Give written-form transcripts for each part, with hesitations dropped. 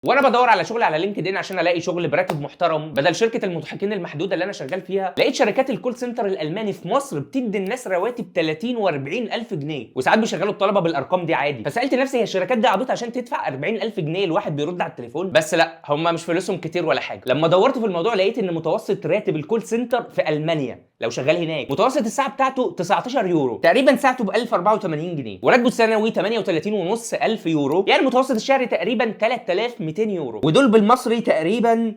وانا بدور على شغل على لينكد ان عشان الاقي شغل براتب محترم بدل شركه المضحكين المحدوده اللي انا شغال فيها، لقيت شركات الكول سنتر الالماني في مصر بتدي الناس رواتب 30 و40 الف جنيه، وساعات بيشغلوا الطلبه بالارقام دي عادي. فسالت نفسي هي الشركات دي عبيطه عشان تدفع 40 الف جنيه الواحد بيرد على التليفون؟ بس لا، هم مش فلوسهم كتير ولا حاجه. لما دورت في الموضوع لقيت ان متوسط راتب الكول سنتر في المانيا لو شغال هناك متوسط الساعه بتاعته 19 يورو، تقريبا ساعته ب 1084 جنيه، وراتبه السنوي 38.5 الف يورو، يعني المتوسط الشهري تقريبا 3200 يورو، ودول بالمصري تقريبا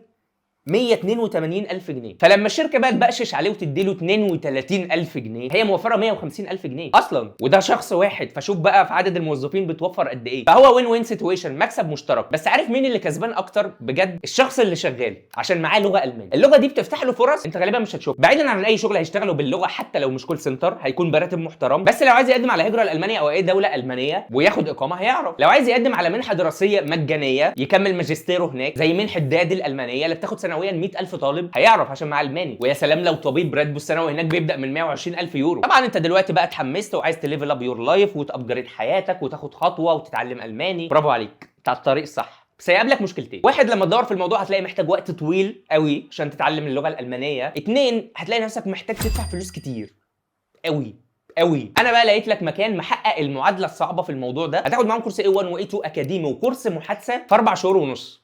182 الف جنيه. فلما الشركه بقى تبقشش عليه وتديله 32 الف جنيه، هي موفره 150 الف جنيه اصلا، وده شخص واحد. فشوف بقى في عدد الموظفين بتوفر قد ايه. فهو وين وين سيتويشن، مكسب مشترك. بس عارف مين اللي كسبان اكتر بجد؟ الشخص اللي شغال، عشان معاه لغه الماني. اللغه دي بتفتح له فرص انت غالبا مش هتشوفها. بعيدا عن اي شغل هيشتغله باللغه، حتى لو مش كول سنتر هيكون براتب محترم. بس لو عايز يقدم على هجره لالمانيا او اي دوله المانيه وياخد اقامه هيعرف. لو عايز يقدم على منحه دراسيه مجانيه يكمل ماجستيره هناك زي منحه داد الالمانيه اللي بتاخد سنويا 100,000 طالب، هيعرف عشان معاه الماني. ويا سلام لو طبيب راتبه السنوي هناك بيبدا من 120,000 يورو. طبعا انت دلوقتي بقى اتحمست وعايز تليفل اب يور لايف وتابجريد حياتك وتاخد خطوه وتتعلم الماني، برافو عليك، انت على الطريق الصح. بس هيقابلك مشكلتين: واحد، لما تدور في الموضوع هتلاقي محتاج وقت طويل قوي عشان تتعلم اللغه الالمانيه. اتنين، هتلاقي نفسك محتاج تدفع فلوس كتير قوي قوي. انا بقى لقيت لك مكان محقق المعادله الصعبه في الموضوع ده. هتاخد معاهم كورس A1 و A2 اكاديمي وكورس محادثه في 4 شهور ونص.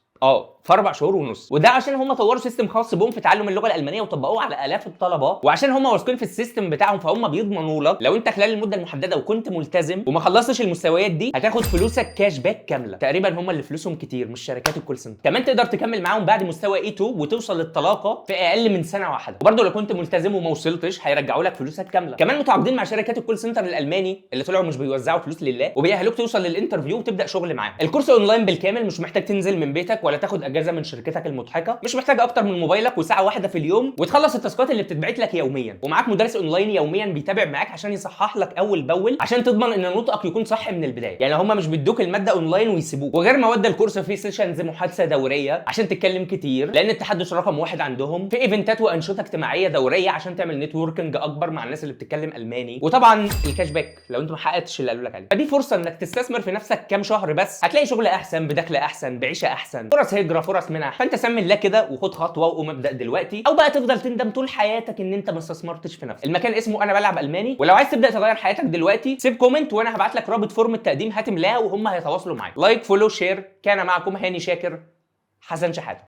في 4 شهور ونص. وده عشان هم طوروا سيستم خاص بهم في تعلم اللغه الالمانيه وطبقوه على الاف الطلبه، وعشان هم واثقين في السيستم بتاعهم فهم بيضمنوا لك لو انت خلال المده المحدده وكنت ملتزم وما خلصتش المستويات دي هتاخد فلوسك كاش باك كامله. تقريبا هم اللي فلوسهم كتير مش شركات الكول سنتر. كمان تقدر تكمل معاهم بعد مستوى A2 وتوصل للطلاقه في اقل من سنه واحده، وبرده لو كنت ملتزم وما وصلتش هيرجعوا لك فلوسك كامله. كمان متعاقدين مع شركات الكول سنتر الالماني اللي طلعوا مش بيوزعوا فلوس لله، وبيأهلوك توصل للانترفيو وتبدا شغل معاهم. الكورس اونلاين بالكامل، مش محتاج تنزل من بيتك ولا تاخد اجازه من شركتك المضحكه، مش محتاج اكتر من موبايلك وساعه واحده في اليوم وتخلص التاسكات اللي بتتبعت لك يوميا، ومعاك مدرس اونلاين يوميا بيتابع معاك عشان يصحح لك اول باول عشان تضمن ان نطقك يكون صح من البدايه. يعني هم مش بيدوك الماده اونلاين ويسيبوك. وغير مواد الكورس فيه سيشنز محادثه دوريه عشان تتكلم كتير، لان التحدث رقم 1 عندهم. في ايفنتات وانشطه اجتماعيه دوريه عشان تعمل نتوركينج اكبر مع الناس اللي بتتكلم الماني، وطبعا الكاش باك لو انت ما حققتش اللي قالوا لك عليه. فدي فرصه انك تستثمر في نفسك كام شهر بس، هتلاقي شغل احسن بدخل احسن بعيشه احسن، فرص هجره، فرص منح. فانت سمي الله كده وخد خطوه وقوم ابدا دلوقتي، او بقى تفضل تندم طول حياتك ان انت ما استثمرتش في نفسك. المكان اسمه انا بلعب الماني، ولو عايز تبدا تغير حياتك دلوقتي سيب كومنت وانا هبعت لك رابط فورم التقديم هتملاه وهم هيتواصلوا معاك. لايك، فولو، شير. كان معكم هاني شاكر، حسن شحاته.